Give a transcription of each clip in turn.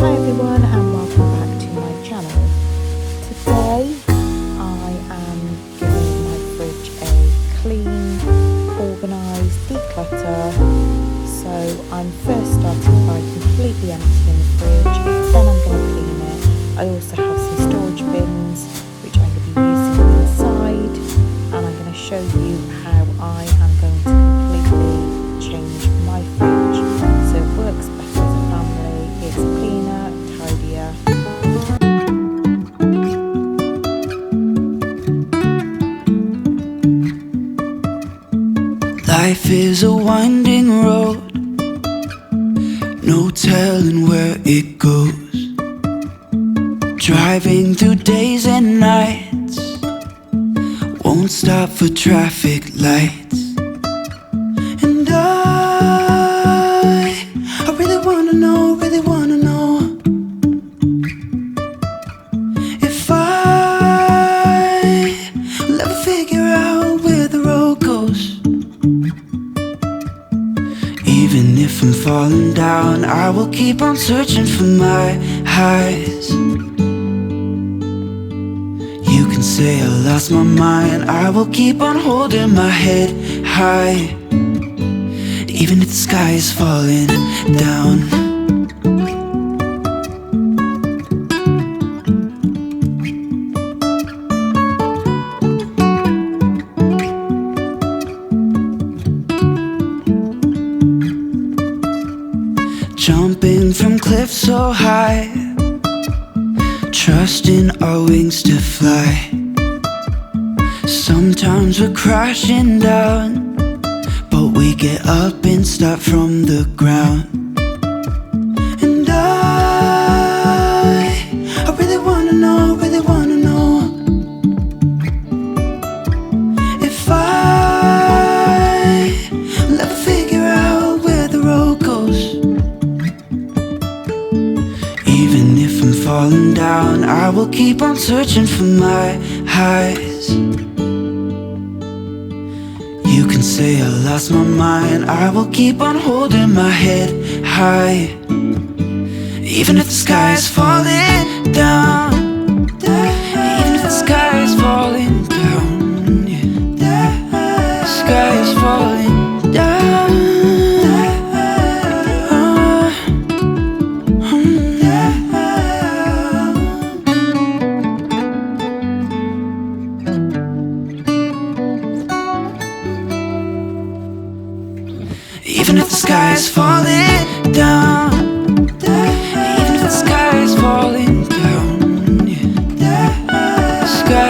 Hi everyone and welcome back to my channel. Today I am giving my fridge a clean, organise, declutter. So I'm first starting by completely emptying the fridge, then I'm going to clean it. I also have some storage bins which I'm going to be using inside, and I'm going to show you how I am going to completely change my fridge so it works better as a family. It's cleaner, tidier. Life is a winding road, no telling where it goes. Driving through days and nights, won't stop for traffic lights. And I really wanna know, if I will ever figure out where the road goes. Even if I'm falling down, I will keep on searching for my highs. You can say I lost my mind, I will keep on holding my head high. Even if the sky is falling down. Jumping from cliffs so high, trusting our wings to fly. Sometimes we're crashing down, but we get up and start from the ground. And I really wanna know, if I will ever figure out where the road goes. Even if I'm falling down, I will keep on searching for my highs. You can say I lost my mind, I will keep on holding my head high. Even if the sky is falling down, even if the sky is falling down, yeah. The sky is falling down. Even if the sky is falling down, even if the sky is falling down, yeah. The sky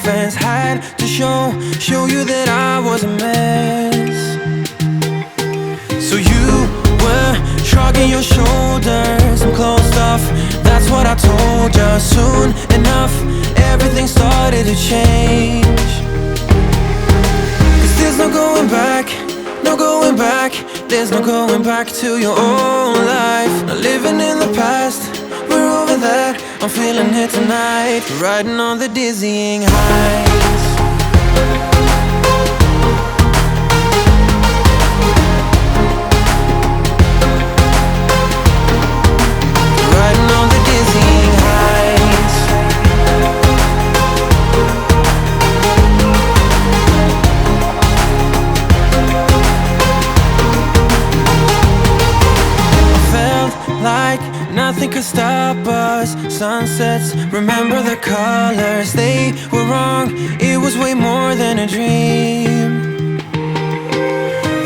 defense. Had to show you that I was a mess. So you were shrugging your shoulders, I'm closed off, that's what I told you. Soon enough, everything started to change. Cause there's no going back, no going back. There's no going back to your old life. Not living in the past, we're over that. I'm feeling it tonight, riding on the dizzying heights. Riding on the dizzying heights. I felt like nothing could stop us. Sunsets, remember the colors. They were wrong, it was way more than a dream.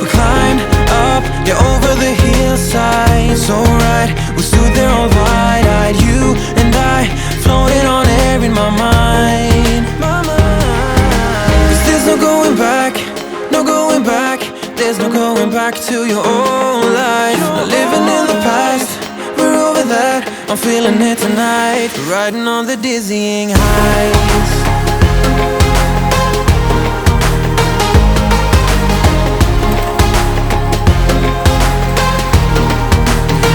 We climbed up, yeah, over the hillside. So right, we stood there all wide-eyed. You and I, floating on air in my mind. Cause there's no going back, no going back. There's no going back to your old life. Not living in the past, we're over that. I'm feeling it tonight, riding on the dizzying heights.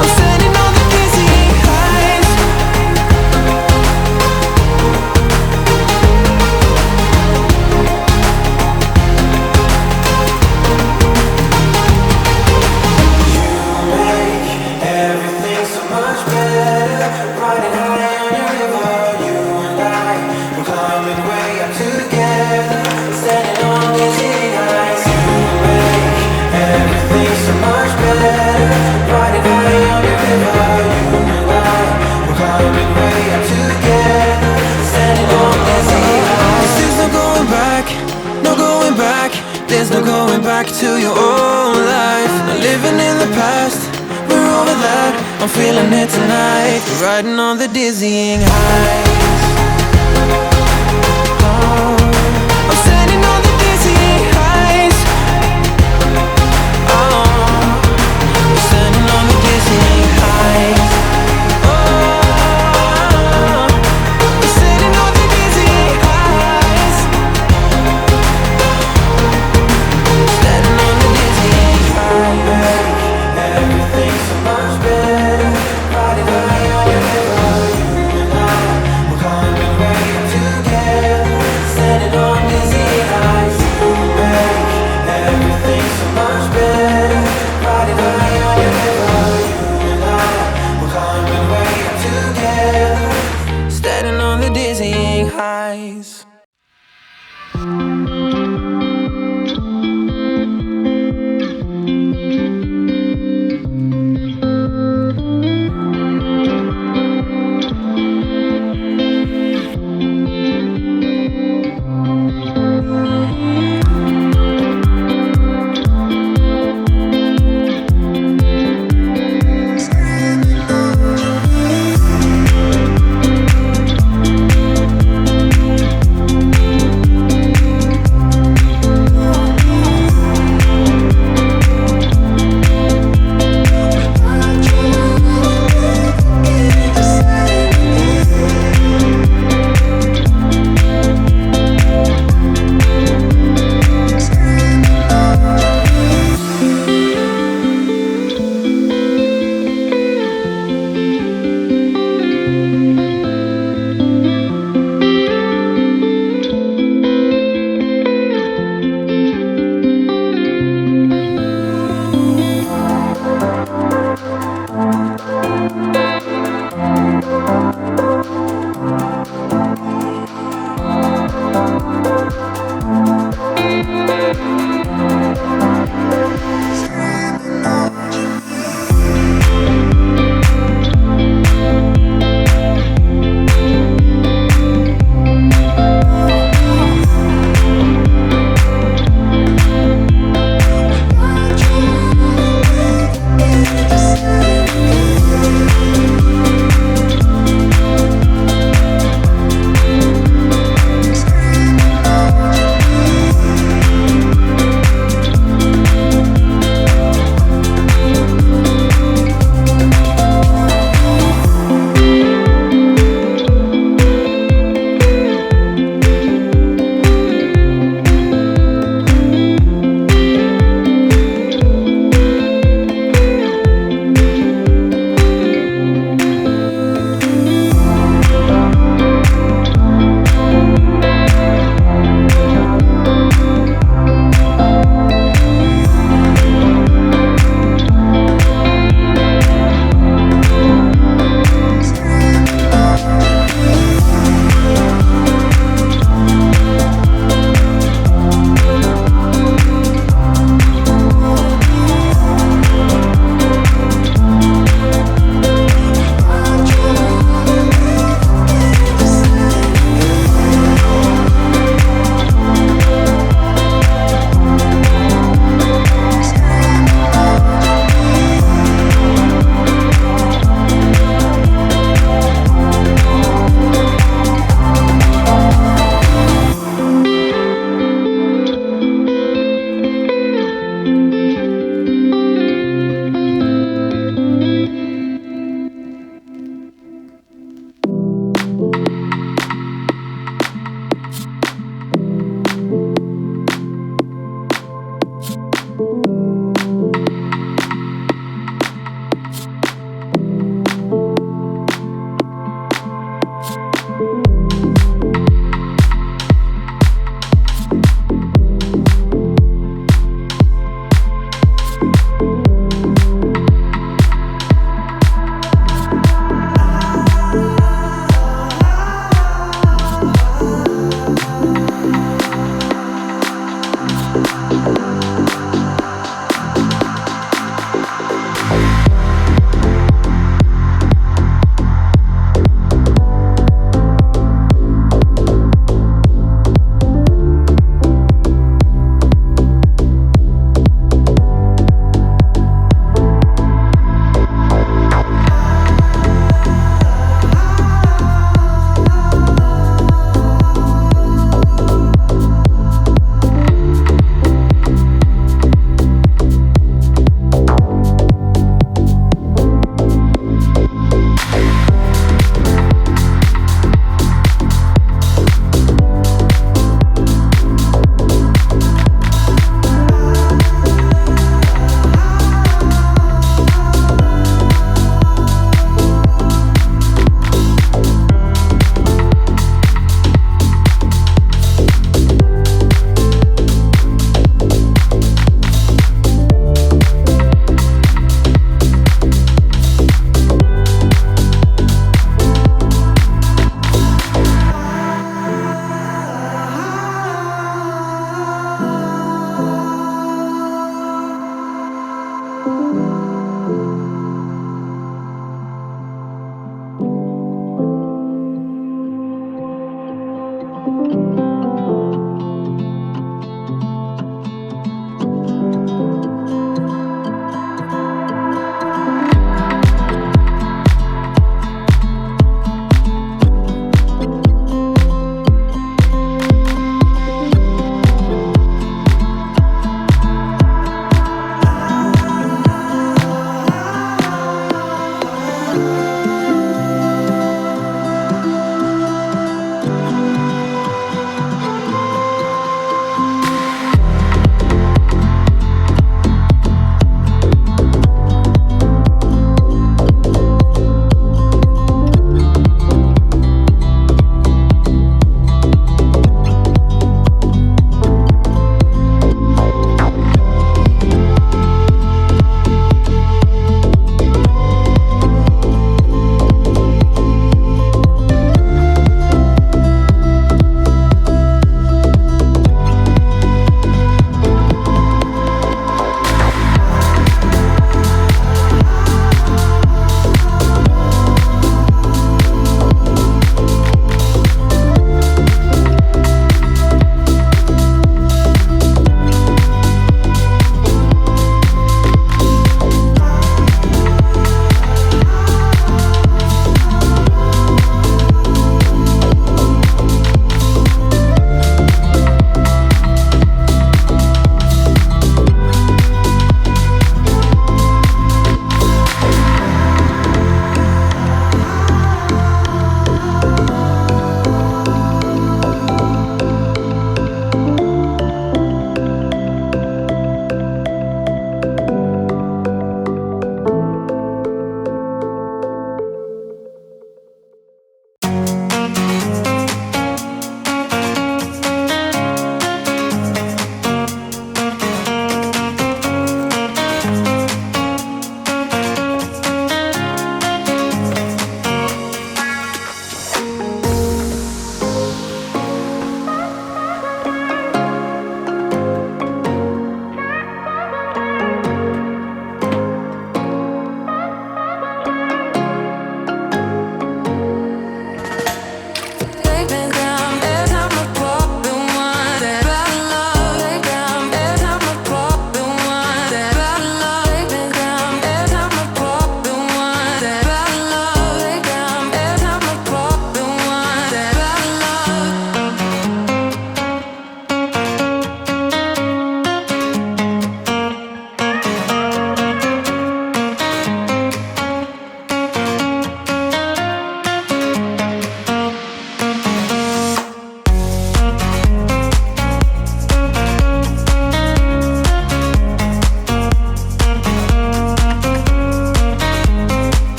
I'm standing on the dizzying heights. You make everything so much better. Riding high on your river, you and I, we're climbing way up together, standing on dizzying heights. You make everything so much better. Riding high on your river, you and I, we're climbing way up together, standing on dizzying heights. There's no going back, no going back. There's no going back to your old life. Not living in the past, we're over that. I'm feeling it tonight, riding on the dizzying heights. Oh, I'm standing on the dizzying heights. Oh, I'm standing on the dizzying heights. Oh, I'm standing on the dizzying heights. Standing on the dizzying heights. Everything's so much better. Riding high on your river, you and I, we're climbing way up to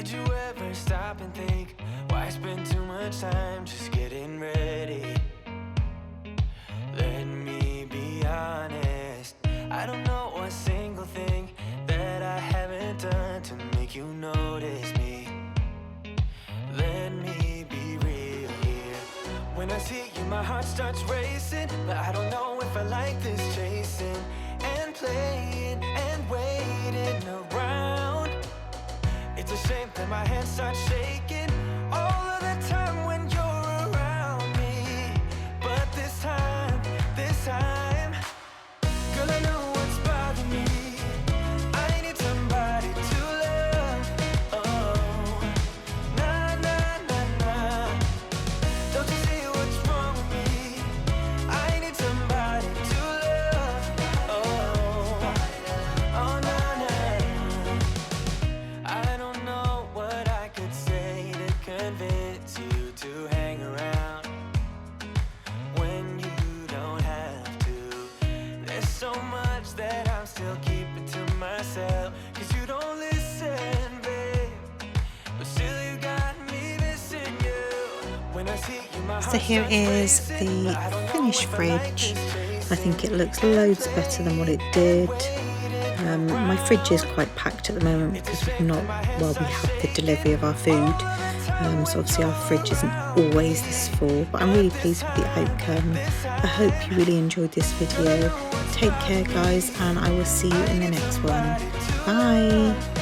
Did you ever stop and think, why spend too much time just getting ready? Let me be honest, I don't know a single thing that I haven't done to make you notice me. Let me be real here. When I see you, my heart starts racing, but I don't know if I like this chasing and playing and waiting around. It's a shame that my hands start shaking all of the time when you're around me. But this time, girl, I know what's bothering me. I need somebody to love. Oh, nah, nah, nah, nah. Don't you see what's wrong with me? I need somebody to love. Oh, oh, nah, nah. I don't know what I could say to convince you to hang around when you don't have to. There's so much that I'm still keeping to myself, 'cause you don't listen, babe. But still you got me missing you. When I see you, my So heart here starts is racing, the but I don't know finished if I like fridge. this I think it looks chasing loads better than what it did. and My fridge is quite packed at the moment because we have the delivery of our food. So obviously our fridge isn't always this full, but I'm really pleased with the outcome. I hope you really enjoyed this video. Take care guys, and I will see you in the next one. Bye!